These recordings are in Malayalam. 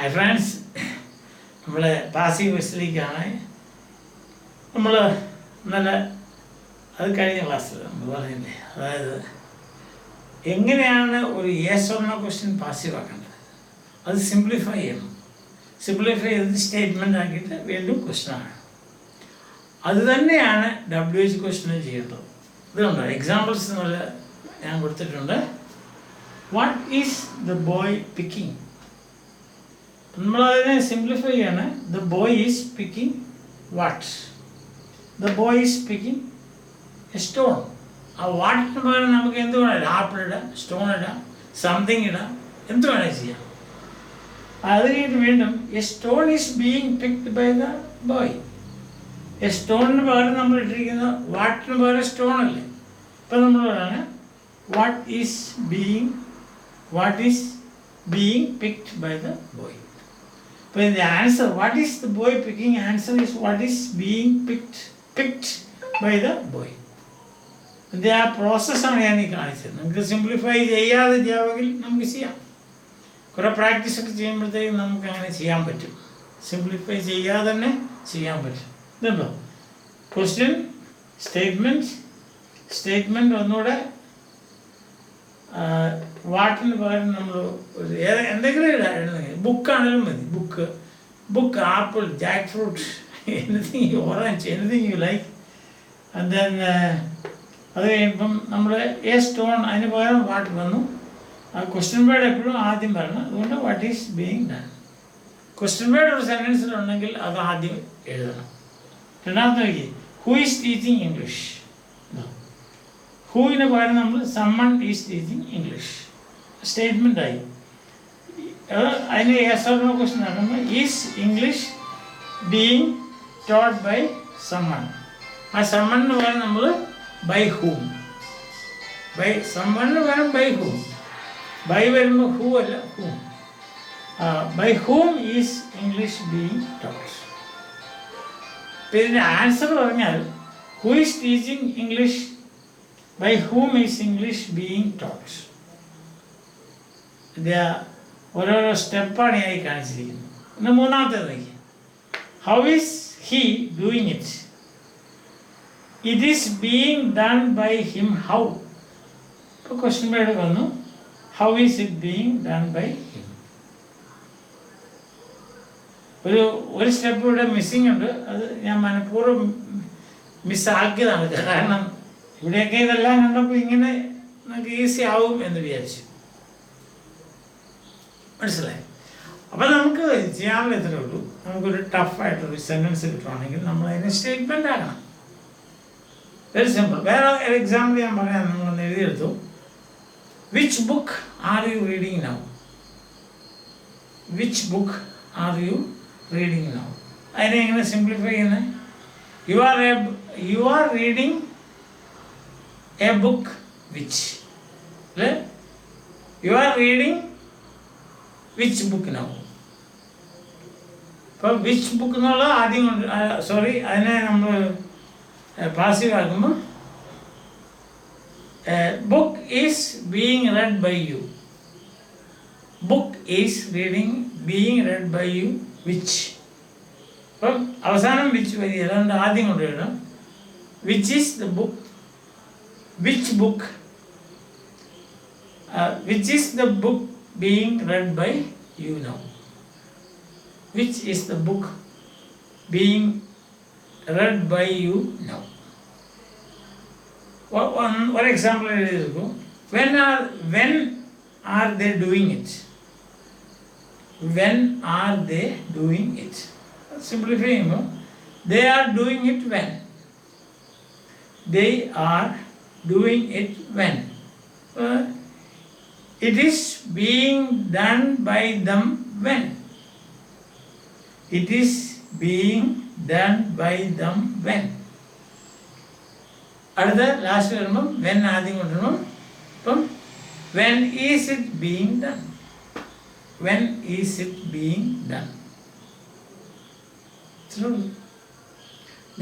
ഹായ് ഫ്രണ്ട്സ്, നമ്മൾ പാസീവ് വോയിസിലേക്കാണ്. നമ്മൾ ഇന്നലെ അത് കഴിഞ്ഞ ക്ലാസ്സിൽ നമ്മൾ പറഞ്ഞില്ലേ, അതായത് എങ്ങനെയാണ് ഒരു yes or no question passive ആക്കേണ്ടത്, അത് സിംപ്ലിഫൈ ചെയ്യണം. സിംപ്ലിഫൈ ചെയ്ത് സ്റ്റേറ്റ്മെൻ്റ് ആക്കിയിട്ട് വീണ്ടും ക്വസ്റ്റ്യനാണ്. അത് തന്നെയാണ് WH ക്വസ്റ്റ്യൻ ചെയ്യേണ്ടത്. ഇതുണ്ട് എക്സാമ്പിൾസ് നല്ല ഞാൻ കൊടുത്തിട്ടുണ്ട്. What is the boy picking? നമ്മളതിനെ സിംപ്ലിഫൈ ചെയ്യാണ്. The boy is picking what? The boy is picking A stone. ആ വാട്ടിന് പകരം നമുക്ക് എന്ത് വേണം? ആപ്പിൾ ഇടാം, സ്റ്റോൺ ഇടാം, സംതിങ് ഇടാം, എന്ത് വേണേൽ ചെയ്യാം. അത് കഴിഞ്ഞിട്ട് വീണ്ടും a stone is being picked by the boy. A സ്റ്റോണിന് പകരം നമ്മൾ ഇട്ടിരിക്കുന്ന വാട്ടിന് പകരം സ്റ്റോൺ അല്ലേ. ഇപ്പം നമ്മൾ പറയാണ് what is being picked by the boy. അപ്പോൾ ഇതിൻ്റെ answer what is the boy picking, answer is what is being picked by the boy. ഇതിൻ്റെ ആ പ്രോസസ്സാണ് ഞാൻ ഈ കാണിച്ചത്. നമുക്ക് സിംപ്ലിഫൈ ചെയ്യാതെ ചെയ്യാമെങ്കിൽ നമുക്ക് ചെയ്യാം. കുറേ പ്രാക്ടീസൊക്കെ ചെയ്യുമ്പോഴത്തേക്കും നമുക്ക് അങ്ങനെ ചെയ്യാൻ പറ്റും. സിംപ്ലിഫൈ ചെയ്യാതെ തന്നെ ചെയ്യാൻ പറ്റും. ഇതുണ്ടോ ക്വസ്റ്റ്യൻ, സ്റ്റേറ്റ്മെൻറ്റ് ഒന്നുകൂടെ വാട്ടിന് പകരം നമ്മൾ ഒരു എന്തെങ്കിലും എഴുതുന്നെങ്കിൽ ബുക്കാണെങ്കിലും മതി. Book, apple, Jack fruit, anything, orange, anything you like. And then അത് കഴിയുമ്പം നമ്മൾ എ സ്റ്റോൺ, അതിന് പകരം വാട്ട് വന്നു. ആ ക്വസ്റ്റ്യൻ വേർഡ് എപ്പോഴും ആദ്യം വരണം. അതുകൊണ്ട് what is being done. Question word ഒരു സെൻറ്റൻസിലുണ്ടെങ്കിൽ അത് ആദ്യം എഴുതണം. രണ്ടാമത്തെ നോക്കി, ഹൂ ഈസ് ടീച്ചിങ് ഇംഗ്ലീഷ്. ഹൂവിന് പകരം നമ്മൾ സമ്മൺ ഈസ് ടീച്ചിങ് ഇംഗ്ലീഷ്. സ്റ്റേറ്റ്മെൻ്റായി. അതിന് യെസ് ഓർ നോ ക്വസ്റ്റ്യൻ ആക്കുമ്പോൾ is English being taught by someone. ആ സമ്മണിന് പകരം നമ്മൾ ബൈ ഹൂം. സമ്മണിന് പകരം ബൈ ഹൂം. ബൈ വരുമ്പോൾ ഹൂ അല്ല, whom. By whom is English being taught. ഇപ്പം ഇതിൻ്റെ ആൻസർ പറഞ്ഞാൽ who is teaching English, by whom is English being taught. ഇത് ഓരോരോ സ്റ്റെപ്പാണ് ഞാൻ കാണിച്ചിരിക്കുന്നത്. പിന്നെ മൂന്നാമത്തേത്, how is he doing it? It is being done by him. How? ഇപ്പോൾ ക്വസ്റ്റ്യൻ വേർഡ് വന്നു, how is it being done by him. ഒരു സ്റ്റെപ്പ് ഇവിടെ മിസ്സിങ് ഉണ്ട്. അത് ഞാൻ മനഃപൂർവ്വം മിസ്സാക്കിയതാണ്. കാരണം ഇവിടെയൊക്കെ ഇതെല്ലാം കണ്ടപ്പോൾ ഇങ്ങനെ നമുക്ക് ഈസി ആവും എന്ന് വിചാരിച്ചു. മനസ്സിലായി? അപ്പം നമുക്ക് ചെയ്യാനുള്ള ഇത്രേ ഉള്ളൂ. നമുക്കൊരു ടഫായിട്ടൊരു സെൻറ്റൻസ് കിട്ടുവാണെങ്കിൽ നമ്മളതിനെ സ്റ്റേറ്റ്മെൻ്റ് ആക്കണം. Very simple. വേറെ ഒരു എക്സാമ്പിൾ ഞാൻ പറയാം. നിങ്ങളൊന്ന് എഴുതിയെടുത്തു. Which book are you reading now? Which book are you reading now? അതിനെ എങ്ങനെ സിംപ്ലിഫൈ ചെയ്യുന്നത്? You are reading a book which. You are reading which book now? അപ്പോൾ വിച്ച് ബുക്ക് എന്നുള്ള ആദ്യം കൊണ്ട് അതിനെ നമ്മൾ പാസീവ് ആക്കുമ്പോൾ book is being read by you. Book is being read by you which. അപ്പം അവസാനം വിച്ച് വരി, അതുകൊണ്ട് ആദ്യം കൊണ്ട് എഴുതാം. Which is the book, which book, which is the book being read by you now? Which is the book being read by you now? One example is, when are they doing it? When are they doing it? Simplifying, they are doing it when. They are doing it when. It is being done by them when. It is being done by them when. അടുത്ത ലാസ്റ്റ് വരുമ്പം വെൻ ആദ്യം കൊണ്ടുവരുമ്പം ഇപ്പം when is it being done? When is it being done?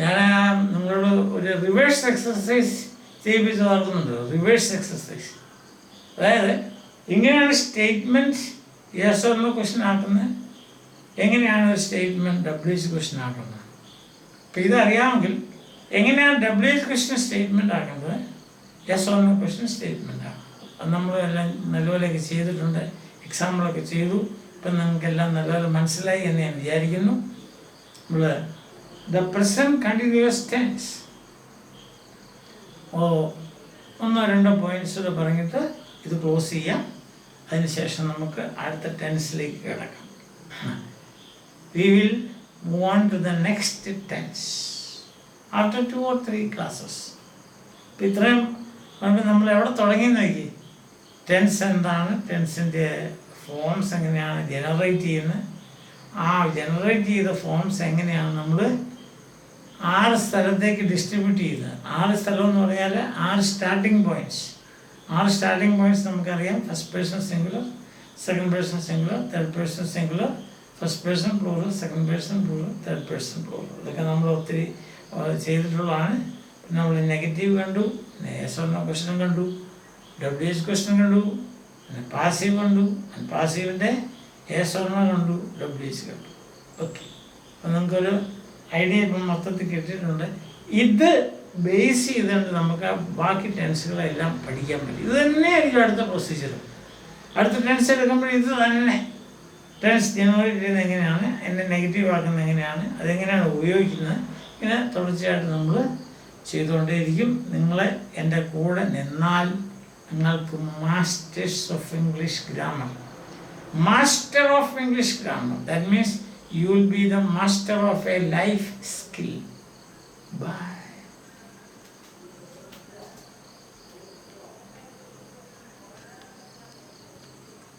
ഞാൻ നിങ്ങളോട് ഒരു റിവേഴ്സ് എക്സസൈസ് ചെയ്യിപ്പിച്ച് ഓർക്കുന്നുണ്ടോ? Reverse exercise. അതായത് ഇങ്ങനെയാണ് statement yes or no question ആക്കുന്നത്. എങ്ങനെയാണ് ഒരു സ്റ്റേറ്റ്മെൻറ്റ് WH ക്വസ്റ്റ്യൻ ആക്കുന്നത്. അപ്പോൾ ഇതറിയാമെങ്കിൽ എങ്ങനെയാണ് WH ക്വസ്റ്റ്യൻ സ്റ്റേറ്റ്മെൻറ്റ് ആക്കുന്നത്, yes or no question statement ആകും. അത് നമ്മൾ എല്ലാം നല്ലപോലെയൊക്കെ ചെയ്തിട്ടുണ്ട്, എക്സാമ്പിളൊക്കെ ചെയ്തു. ഇപ്പം നിങ്ങൾക്കെല്ലാം നല്ലപോലെ മനസ്സിലായി എന്ന് ഞാൻ വിചാരിക്കുന്നു. നമ്മൾ ദ പ്രസൻറ്റ് കണ്ടിന്യൂസ് ടെൻസ് ഒന്നോ രണ്ടോ പോയിൻറ്റ്സ് പറഞ്ഞിട്ട് ഇത് ക്ലോസ് ചെയ്യാം. അതിനുശേഷം നമുക്ക് അടുത്ത ടെൻസിലേക്ക് കിടക്കാം. We will move on to the next tense after 2 or 3 classes. ഇപ്പം ഇത്രയും നമ്മൾ എവിടെ തുടങ്ങി നോക്കി, ടെൻസ് എന്താണ്, ടെൻസിൻ്റെ ഫോംസ് എങ്ങനെയാണ് ജനറേറ്റ് ചെയ്യുന്നത്, ആ ജനറേറ്റ് ചെയ്ത ഫോംസ് എങ്ങനെയാണ് നമ്മൾ 6 സ്ഥലത്തേക്ക് ഡിസ്ട്രിബ്യൂട്ട് ചെയ്യുന്നത്. 6 സ്ഥലം എന്ന് പറഞ്ഞാൽ 6 സ്റ്റാർട്ടിംഗ് പോയിൻറ്റ്സ്. 6 സ്റ്റാർട്ടിംഗ് പോയിൻറ്റ്സ് നമുക്കറിയാം. First person singular, second person singular, third person singular, first person plural, second person plural, third person plural. ഇതൊക്കെ നമ്മൾ ഒത്തിരി ചെയ്തിട്ടുള്ളതാണ്. പിന്നെ നമ്മൾ നെഗറ്റീവ് കണ്ടു, യെസ് ഓർ നോ ക്വസ്റ്റ്യൻ കണ്ടു, WH ക്വസ്റ്റ്യൻ കണ്ടു, പിന്നെ പാസീവ് കണ്ടു, പാസീവിൻ്റെ യെസ് ഓർ നോ കണ്ടു, WH കണ്ടു. ഓക്കെ, അപ്പം നമുക്കൊരു ഐഡിയ ഇപ്പം മൊത്തത്തിൽ കിട്ടിയിട്ടുണ്ട്. ഇത് ബേസ് ചെയ്തുകൊണ്ട് നമുക്ക് ആ ബാക്കി ടെൻസുകളെല്ലാം പഠിക്കാൻ പറ്റും. ഇത് തന്നെയായിരിക്കും അടുത്ത പ്രൊസീജിയർ. അടുത്ത ടെൻസ് എടുക്കുമ്പോൾ ഇത് തന്നെ ടെൻസ് ജനറേറ്റ് ചെയ്യുന്നത് എങ്ങനെയാണ്, എന്നെ നെഗറ്റീവ് ആക്കുന്നത് എങ്ങനെയാണ്, അതെങ്ങനെയാണ് ഉപയോഗിക്കുന്നത്, ഇങ്ങനെ തുടർച്ചയായിട്ട് നമ്മൾ ചെയ്തുകൊണ്ടേയിരിക്കും. നിങ്ങളെ എൻ്റെ കൂടെ നിന്നാൽ നിങ്ങൾക്ക് masters of English grammar, master of English grammar, that means you will be the master of a life skill. Bye.